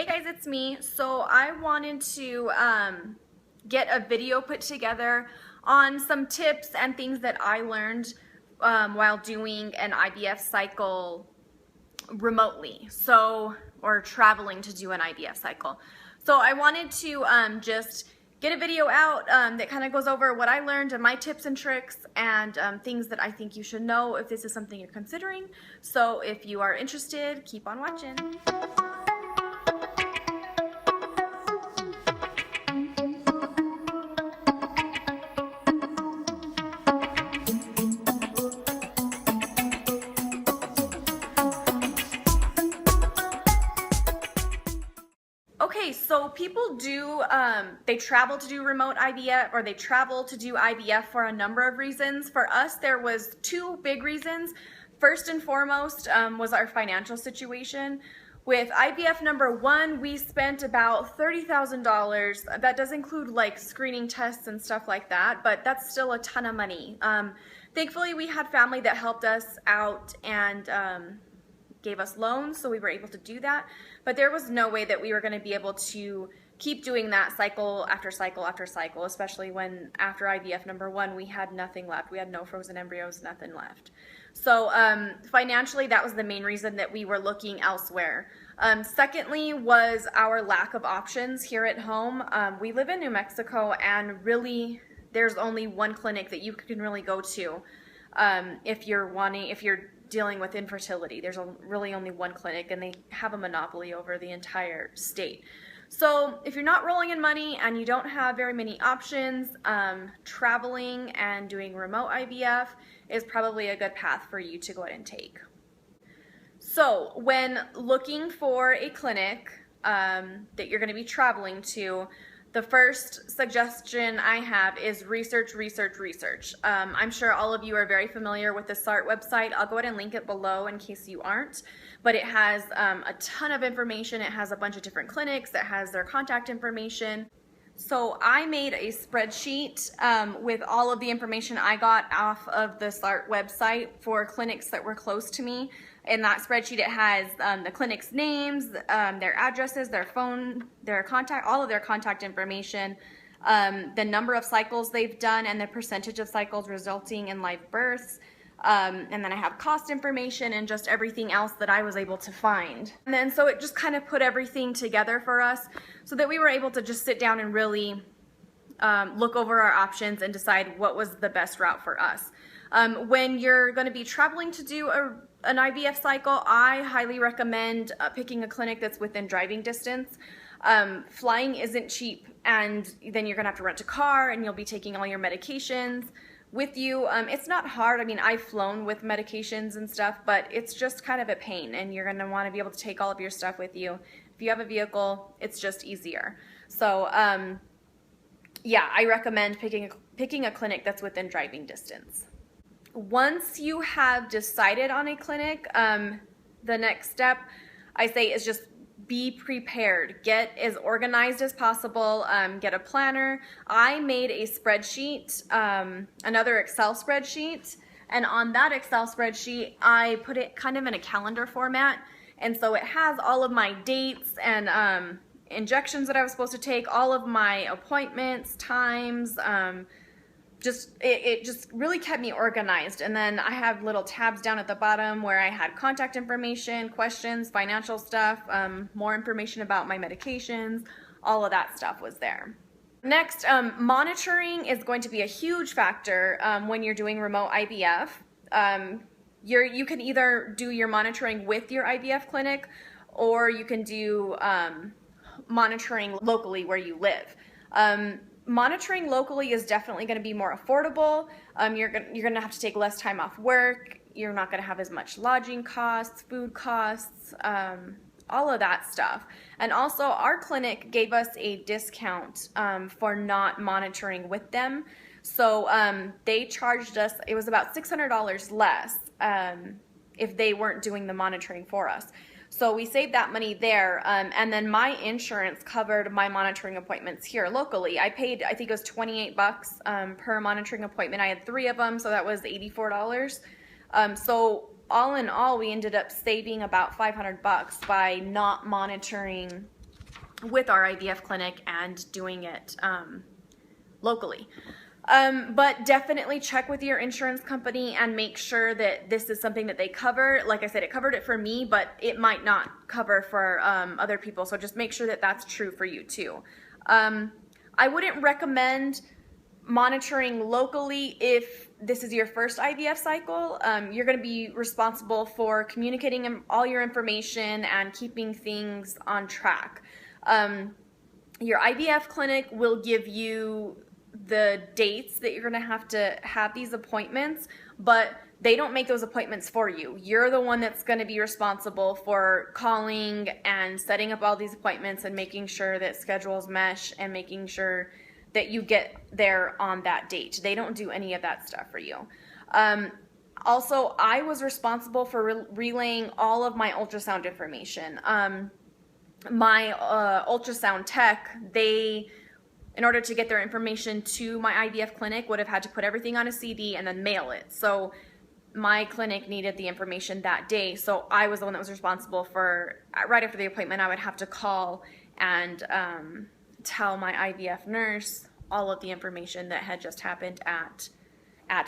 Hey guys, it's me. So I wanted to get a video put together on some tips and things that I learned while doing an IVF cycle remotely, or traveling to do an IVF cycle. So I wanted to just get a video out that kind of goes over what I learned and my tips and tricks and things that I think you should know if this is something you're considering. So if you are interested, keep on watching. Okay, so people do, they travel to do remote IVF, or they travel to do IVF for a number of reasons. For us, there was two big reasons. First and foremost was our financial situation. With IVF number one, we spent about $30,000. That does include like screening tests and stuff like that, but that's still a ton of money. Thankfully, we had family that helped us out and gave us loans, so we were able to do that. But there was no way that we were going to be able to keep doing that cycle after cycle after cycle, especially when after IVF number one, we had nothing left. We had no frozen embryos, nothing left. So financially, that was the main reason that we were looking elsewhere. Secondly was our lack of options here at home. We live in New Mexico, and really there's only one clinic that you can really go to if you're dealing with infertility. There's really only one clinic, and they have a monopoly over the entire state. So if you're not rolling in money and you don't have very many options, traveling and doing remote IVF is probably a good path for you to go ahead and take. So when looking for a clinic that you're going to be traveling to, the first suggestion I have is research. I'm sure all of you are very familiar with the SART website. I'll go ahead and link it below in case you aren't. But it has a ton of information. It has a bunch of different clinics. It has their contact information. So I made a spreadsheet with all of the information I got off of the SART website for clinics that were close to me. In that spreadsheet, it has the clinic's names, their addresses, their phone, their contact, all of their contact information, the number of cycles they've done, and the percentage of cycles resulting in live births. And then I have cost information and just everything else that I was able to find. And then so it just kind of put everything together for us so that we were able to just sit down and really look over our options and decide what was the best route for us. When you're going to be traveling to do an IVF cycle, I highly recommend picking a clinic that's within driving distance. Flying isn't cheap, and then you're going to have to rent a car, and you'll be taking all your medications with you. It's not hard. I mean, I've flown with medications and stuff, but it's just kind of a pain, and you're going to want to be able to take all of your stuff with you. If you have a vehicle, it's just easier. So yeah, I recommend picking a clinic that's within driving distance. Once you have decided on a clinic, the next step I say is just be prepared. Get as organized as possible. Get a planner. I made a spreadsheet, another Excel spreadsheet, and on that Excel spreadsheet I put it kind of in a calendar format, and so it has all of my dates and injections that I was supposed to take, all of my appointments, times, it just really kept me organized. And then I have little tabs down at the bottom where I had contact information, questions, financial stuff, more information about my medications, all of that stuff was there. Next, monitoring is going to be a huge factor when you're doing remote IVF. You can either do your monitoring with your IVF clinic, or you can do monitoring locally where you live. Monitoring locally is definitely going to be more affordable. You're going to have to take less time off work. You're not going to have as much lodging costs, food costs, all of that stuff. And also, our clinic gave us a discount for not monitoring with them. So they charged us, it was about $600 less if they weren't doing the monitoring for us. So we saved that money there, and then my insurance covered my monitoring appointments here locally. I paid, I think it was $28 per monitoring appointment. I had 3 of them, so that was $84. So all in all, we ended up saving about $500 by not monitoring with our IVF clinic and doing it locally. But definitely check with your insurance company and make sure that this is something that they cover. Like I said, it covered it for me, but it might not cover for other people. So just make sure that that's true for you too. I wouldn't recommend monitoring locally if this is your first IVF cycle. You're going to be responsible for communicating all your information and keeping things on track. Your IVF clinic will give you the dates that you're going to have these appointments, but they don't make those appointments for you. You're the one that's going to be responsible for calling and setting up all these appointments and making sure that schedules mesh and making sure that you get there on that date. They don't do any of that stuff for you. Also, I was responsible for relaying all of my ultrasound information. My ultrasound tech, in order to get their information to my IVF clinic, would have had to put everything on a CD and then mail it. So my clinic needed the information that day, so I was the one that was responsible for, right after the appointment, I would have to call and tell my IVF nurse all of the information that had just happened at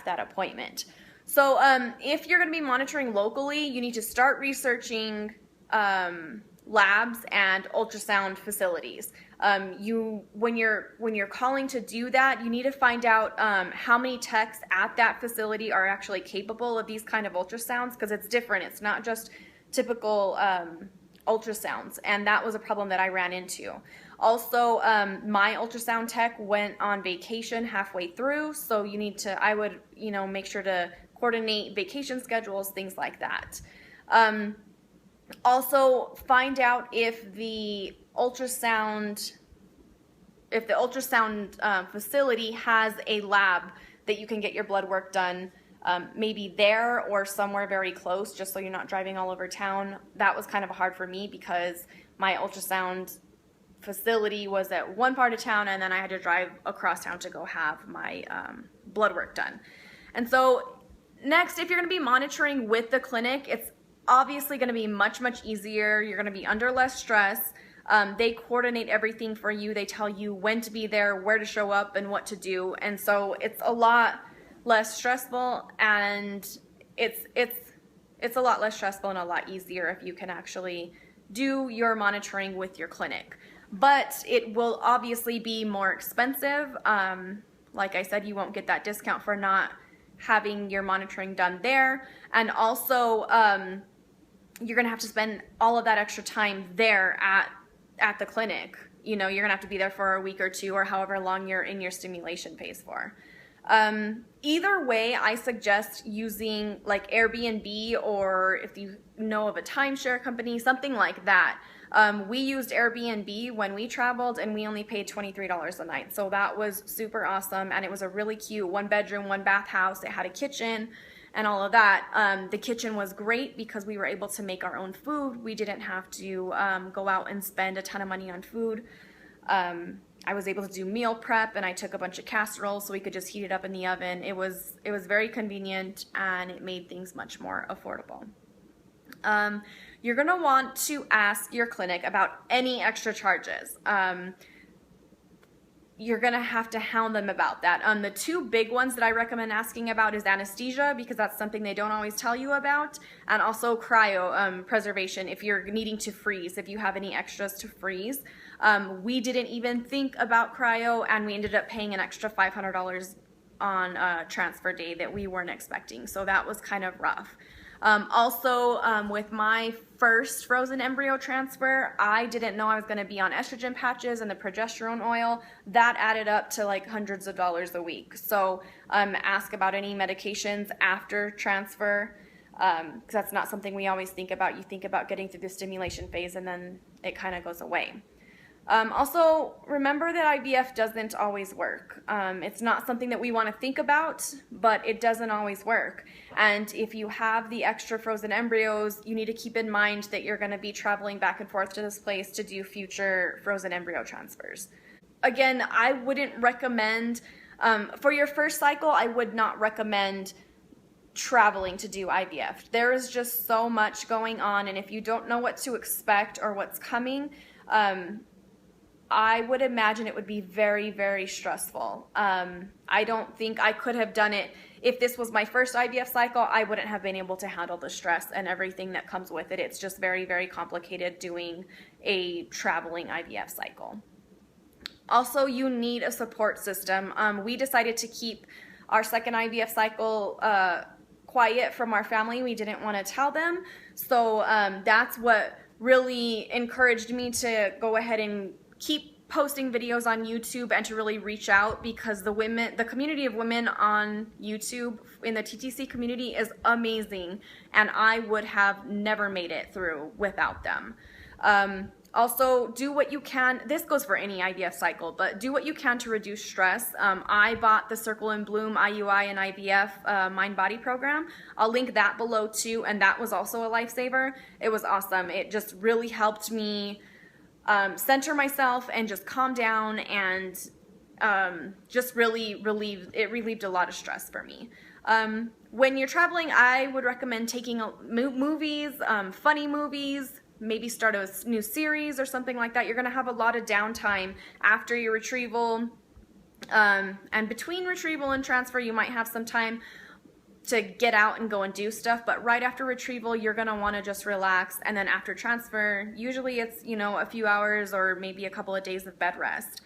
that appointment. So if you're going to be monitoring locally, you need to start researching labs and ultrasound facilities. When you're calling to do that, you need to find out how many techs at that facility are actually capable of these kind of ultrasounds, because it's different. It's not just typical ultrasounds, and that was a problem that I ran into. Also, my ultrasound tech went on vacation halfway through, so I would make sure to coordinate vacation schedules, things like that. Also, find out if the ultrasound facility has a lab that you can get your blood work done, maybe there or somewhere very close, just so you're not driving all over town. That was kind of hard for me because my ultrasound facility was at one part of town, and then I had to drive across town to go have my blood work done. And so next, if you're going to be monitoring with the clinic, it's obviously going to be much easier. You're going to be under less stress. They coordinate everything for you. They tell you when to be there, where to show up, and what to do. And so it's a lot less stressful, and it's a lot less stressful and a lot easier if you can actually do your monitoring with your clinic. But it will obviously be more expensive. Like I said, you won't get that discount for not having your monitoring done there. And also, you're going to have to spend all of that extra time there at the clinic. You're going to have to be there for a week or two, or however long you're in your stimulation phase for. Either way, I suggest using like Airbnb, or if you know of a timeshare company, something like that. We used Airbnb when we traveled, and we only paid $23 a night. So that was super awesome, and it was a really cute 1-bedroom, 1-bath house. It had a kitchen and all of that. The kitchen was great because we were able to make our own food. We didn't have to go out and spend a ton of money on food. I was able to do meal prep, and I took a bunch of casseroles so we could just heat it up in the oven. It was very convenient, and it made things much more affordable. You're going to want to ask your clinic about any extra charges. You're going to have to hound them about that. The two big ones that I recommend asking about is anesthesia, because that's something they don't always tell you about, and also cryo preservation if you're needing to freeze, if you have any extras to freeze. We didn't even think about cryo, and we ended up paying an extra $500 on transfer day that we weren't expecting, so that was kind of rough. With my first frozen embryo transfer, I didn't know I was going to be on estrogen patches and the progesterone oil. That added up to like hundreds of dollars a week. So ask about any medications after transfer, because that's not something we always think about. You think about getting through the stimulation phase, and then it kind of goes away. Also, remember that IVF doesn't always work. It's not something that we want to think about, but it doesn't always work. And if you have the extra frozen embryos, you need to keep in mind that you're going to be traveling back and forth to this place to do future frozen embryo transfers. Again, I wouldn't recommend, for your first cycle, I would not recommend traveling to do IVF. There is just so much going on, and if you don't know what to expect or what's coming, I would imagine it would be very, very stressful. I don't think I could have done it. If this was my first IVF cycle, I wouldn't have been able to handle the stress and everything that comes with it. It's just very, very complicated doing a traveling IVF cycle. Also, you need a support system. We decided to keep our second IVF cycle quiet from our family. We didn't want to tell them. So that's what really encouraged me to go ahead and keep posting videos on YouTube and to really reach out, because the community of women on YouTube in the TTC community is amazing, and I would have never made it through without them. Also, do what you can. This goes for any IVF cycle, but do what you can to reduce stress. I bought the Circle+Bloom IUI and IVF mind-body program. I'll link that below too, and that was also a lifesaver. It was awesome. It just really helped me center myself and just calm down, and just really relieved a lot of stress for me. When you're traveling, I would recommend taking movies, funny movies, maybe start a new series or something like that. You're going to have a lot of downtime after your retrieval, and between retrieval and transfer you might have some time to get out and go and do stuff, but right after retrieval you're going to want to just relax, and then after transfer usually it's, you know, a few hours or maybe a couple of days of bed rest.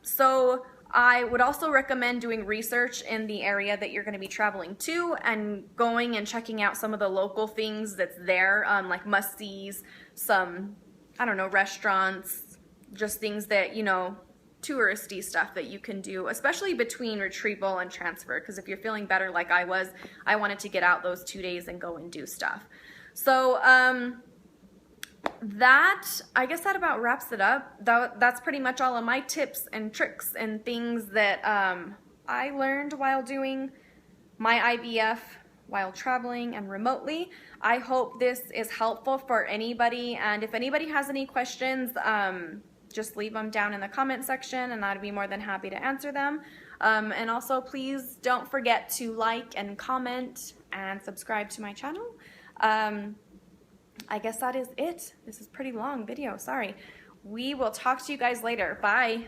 So I would also recommend doing research in the area that you're going to be traveling to, and going and checking out some of the local things that's there, like must-sees, some, I don't know, restaurants, just things that, you know, touristy stuff that you can do, especially between retrieval and transfer, because if you're feeling better like I was, I wanted to get out those 2 days and go and do stuff. So I guess that about wraps it up. That's pretty much all of my tips and tricks and things that I learned while doing my IVF while traveling and remotely. I hope this is helpful for anybody, and if anybody has any questions, just leave them down in the comment section and I'd be more than happy to answer them. And also, please don't forget to like and comment and subscribe to my channel. I guess that is it. This is a pretty long video, sorry. We will talk to you guys later. Bye.